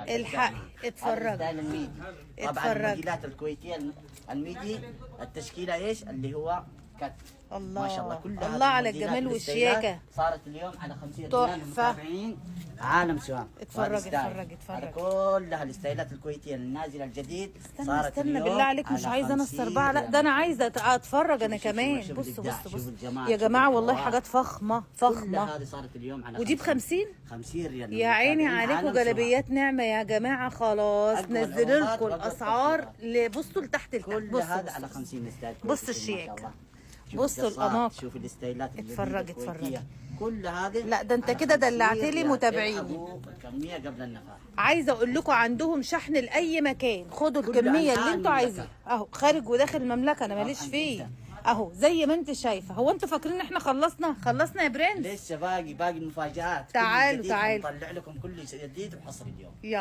الحقي اتفرجي. ستايل الميدي. طبعا اتفرجي. الموديلات الكويتيه الميدي التشكيله ايش اللي هو كت. الله ما شاء الله كلها الله على الموديلات الجمال والستايلات والشياكه. صارت اليوم على 50 تحفة. ريال للمتابعين عالم سوام. اتفرج وهذا ستايل. اتفرج هذا اتفرج. كلها الستايلات الكويتيه النازله الجديد. استنى استنى بالله عليك، مش عايزه انا السربعه، لا ده انا عايزه اتفرج انا كمان. بص بص بص يا جماعه والله حاجات فخمه فخمه. هذه صارت اليوم على ودي ب 50. 50 ريال. يا عيني عليكم جلابيات نعمه يا جماعه. خلاص أجمل نزلوا عروضات لكم وأجمل الاسعار تخفيضات. بصوا لتحت لتحت. كل بصوا هذا على 50 ستايل. بص الشياكه، شوف بصوا القصات، الاناق. شوف الستايلات اتفرج اتفرج. كل هذه. لا ده انت على كده 50 دلعت لي ريال. متابعيني. الحقوا الكميه قبل النفاذ. عايزه اقول لكم عندهم شحن لاي مكان. خدوا كل الكميه أنحاء اللي انتوا المملكة. عايزينها اهو، خارج وداخل المملكه انا ماليش طبعاً فيه جداً. اهو زي ما انت شايفه. هو انتوا فاكرين ان احنا خلصنا يا برنس؟ لسه باقي المفاجآت. تعالوا كل جديد تعالوا. نطلع لكم كل جديد وحصري اليوم. يلا.